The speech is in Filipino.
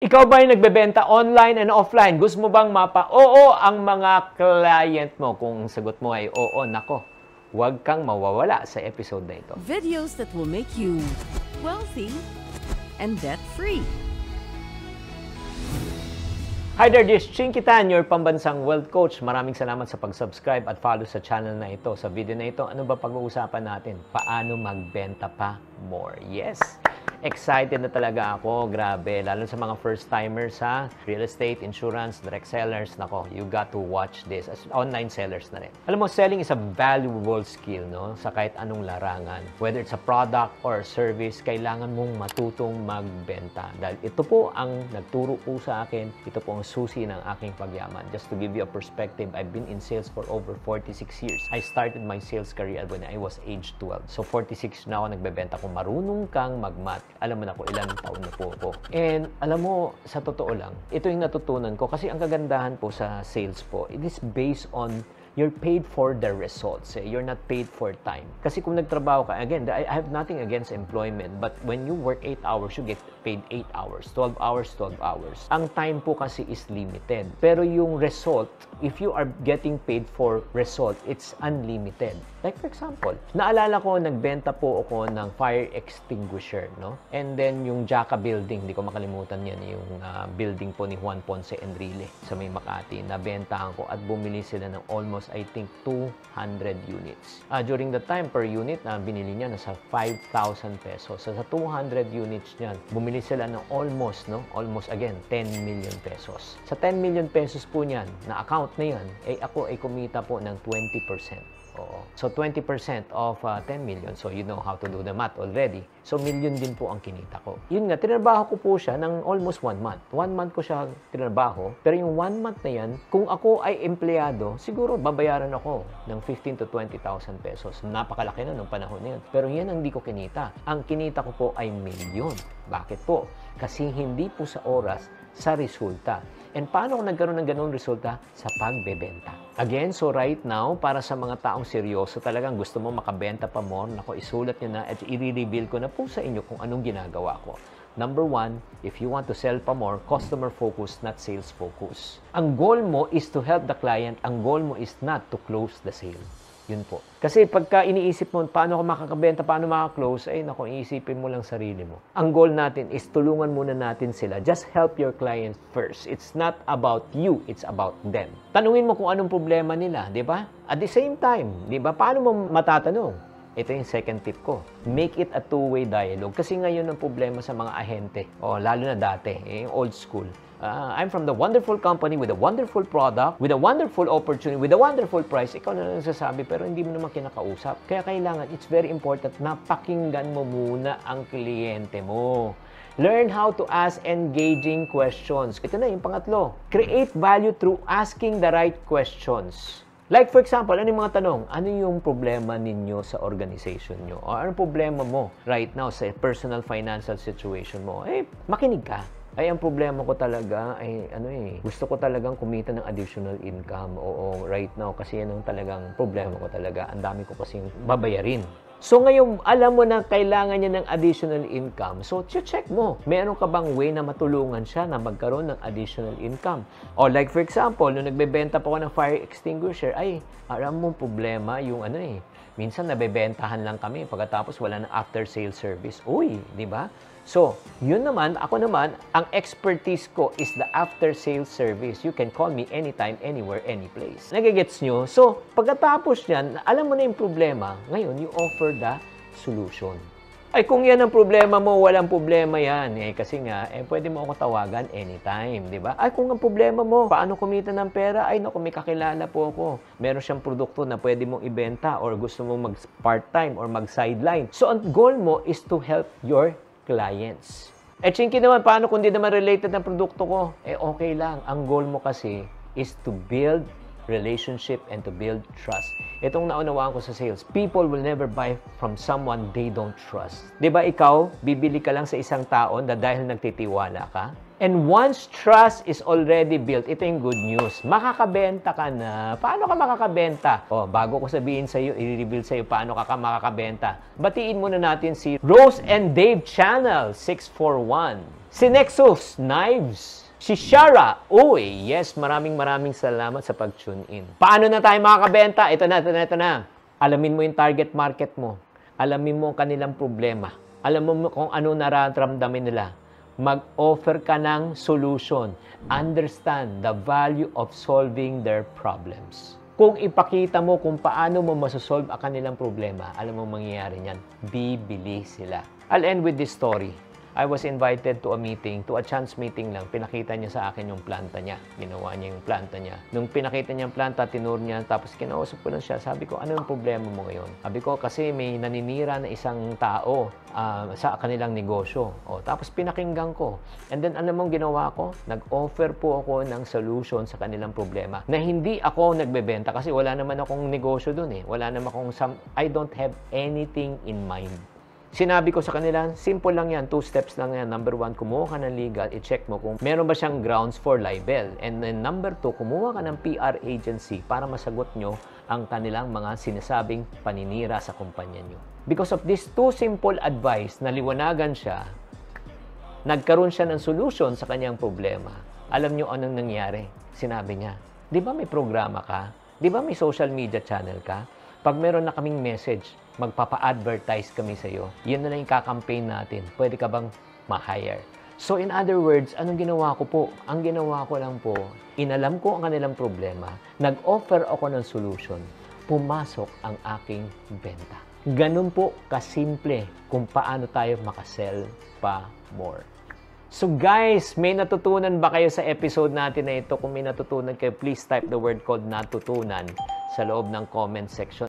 Ikaw ba yung nagbebenta online and offline? Gusto mo bang mapa-oo ang mga client mo? Kung sagot mo ay oo, nako, huwag kang mawawala sa episode na ito. Videos that will make you wealthy and debt-free. Hi there, this is Chinky Tan, your pambansang wealth coach. Maraming salamat sa pag-subscribe at follow sa channel na ito. Sa video na ito, ano ba pag-uusapan natin? Paano magbenta pa more? Yes! Excited na talaga ako, grabe. Lalo sa mga first-timers sa real estate, insurance, direct sellers. Nako, you got to watch this. As online sellers na rin. Alam mo, selling is a valuable skill, no? Sa kahit anong larangan. Whether it's a product or service, kailangan mong matutong magbenta. Dahil ito po ang nagturo po sa akin. Ito po ang susi ng aking pagyaman. Just to give you a perspective, I've been in sales for over 46 years. I started my sales career when I was age 12. So 46 na ako nagbebenta. Kung marunong kang magmat, alam mo na po ilang taon na po ako. And alam mo, sa totoo lang, ito yung natutunan ko kasi ang kagandahan po sa sales po, it is based on you're paid for the results. You're not paid for time. Kasi kung nagtrabaho ka, again, I have nothing against employment, but when you work 8 hours, you get paid 8 hours. 12 hours, 12 hours. Ang time po kasi is limited. Pero yung result, if you are getting paid for result, it's unlimited. Like for example, naalala ko, nagbenta po ako ng fire extinguisher, no? And then yung Jaca building, hindi ko makalimutan yan, yung building po ni Juan Ponce Enrile sa may Makati. Nabentahan ko at bumili sila ng almost I think 200 units. During the time per unit na binili niya nasa 5,000 pesos. So sa 200 units niyan, bumili sila ng almost again 10 million pesos. Sa 10 million pesos po niyan na account na yan, ako ay kumita po ng 20%. Oo. So 20% of 10 million. So you know how to do the math already. So million din po ang kinita ko. Yun nga, tinrabaho ko po siya ng almost 1 month. 1 month ko siya tinrabaho. Pero yung 1 month na yan, kung ako ay empleyado, siguro babayaran ako ng 15 to 20,000 pesos. Napakalaki na nung panahon na yun. Pero yan ang hindi ko kinita. Ang kinita ko po ay milyon. Bakit po? Kasi hindi po sa oras, sa resulta. And paano ko nagkaroon ng ganung resulta? Sa pagbebenta. Again, so right now, para sa mga taong seryoso talagang gusto mo makabenta pa more, nako, isulat nyo na at i-reveal ko na po sa inyo kung anong ginagawa ko. Number 1, if you want to sell pa more, customer focus, not sales focus. Ang goal mo is to help the client. Ang goal mo is not to close the sale. Yun po. Kasi pagka iniisip mo, paano ako makakabenta, paano makaklose, ay naku, iisipin mo lang sarili mo. Ang goal natin is tulungan muna natin sila. Just help your clients first. It's not about you, it's about them. Tanungin mo kung anong problema nila, di ba? At the same time, di ba, paano mo matatanong? Ito yung second tip ko. Make it a two-way dialogue. Kasi ngayon ang problema sa mga ahente, lalo na dati, yung old school. I'm from the wonderful company with a wonderful product, with a wonderful opportunity, with a wonderful price. Ikaw na lang sasabi, pero hindi mo naman kinakausap. Kaya kailangan, it's very important na pakinggan mo muna ang kliyente mo. Learn how to ask engaging questions. Ito na yung pangatlo. Create value through asking the right questions. Like for example, ano yung mga tanong? Ano yung problema ninyo sa organization nyo? O anong problema mo right now sa personal financial situation mo? Makinig ka. Ay, ang problema ko talaga ay gusto ko talagang kumita ng additional income. Oo, right now kasi yan ang talagang problema ko talaga. Ang dami ko kasing babayarin. So ngayon, alam mo na kailangan niya ng additional income. So check mo, meron ka bang way na matulungan siya na magkaroon ng additional income? O like for example, nung nagbebenta pa ako ng fire extinguisher, ay, alam mo problema yung minsan nabebentahan lang kami pagkatapos wala na after sale service. Uy, di ba? So, yun naman, ako naman, ang expertise ko is the after-sales service. You can call me anytime, anywhere, any place. Nagigets nyo? So, pagkatapos yan, alam mo na yung problema, ngayon, you offer the solution. Ay, kung yan ang problema mo, walang problema yan. Kasi nga, pwede mo ako tawagan anytime, di ba? Ay, kung ang problema mo, paano kumita ng pera? Ay, naku, may kakilala po ako. Meron siyang produkto na pwede mong ibenta or gusto mong mag-part-time or mag-sideline. So, ang goal mo is to help your clients. Chinky naman, paano kung di naman related ng produkto ko? Okay lang. Ang goal mo kasi is to build relationship and to build trust. Itong naunawaan ko sa sales, people will never buy from someone they don't trust. 'Di ba ikaw, bibili ka lang sa isang tao na dahil nagtitiwala ka? And once trust is already built, ito yung good news. Makakabenta ka na. Paano ka makakabenta? Bago ko sabihin sa iyo, i-reveal sa iyo paano ka makakabenta. Batiin muna natin si Rose and Dave Channel 641. Si Nexus Knives. Si Shara, yes, maraming salamat sa pag-tune in. Paano na tayo makakabenta? Ito na. Alamin mo yung target market mo. Alamin mo ang kanilang problema. Alam mo kung ano nararamdamin nila. Mag-offer ka ng solution. Understand the value of solving their problems. Kung ipakita mo kung paano mo masosolve ang kanilang problema, alam mo mangyayari niyan, bibili sila. I'll end with this story. I was invited to a chance meeting lang. Pinakita niya sa akin yung planta niya. Ginawa niya yung planta niya. Nung pinakita niya yung planta, tinur niya, tapos kinausap ko lang siya. Sabi ko, ano yung problema mo ngayon? Sabi ko, kasi may naninira na isang tao sa kanilang negosyo. Tapos pinakinggan ko. And then, ano mong ginawa ko? Nag-offer po ako ng solution sa kanilang problema. Na hindi ako nagbebenta kasi wala naman akong negosyo dun eh. Wala naman akong, I don't have anything in mind. Sinabi ko sa kanila, simple lang yan, 2 steps lang yan. Number 1, kumuha ka ng legal, i-check mo kung meron ba siyang grounds for libel. And then number 2, kumuha ka ng PR agency para masagot nyo ang kanilang mga sinasabing paninira sa kumpanya nyo. Because of these 2 simple advice na liwanagan siya, nagkaroon siya ng solution sa kanyang problema. Alam nyo anong nangyari? Sinabi niya, di ba may programa ka? Di ba may social media channel ka? Pag meron na kaming message, magpapa-advertise kami sa iyo. Yun na lang yung kakampaign natin. Pwede ka bang ma-hire? So in other words, anong ginawa ko po? Ang ginawa ko lang po, inalam ko ang kanilang problema, nag-offer ako ng solution, pumasok ang aking benta. Ganun po kasimple kung paano tayo makasell pa more. So guys, may natutunan ba kayo sa episode natin na ito? Kung may natutunan kayo, please type the word code natutunan sa loob ng comment section.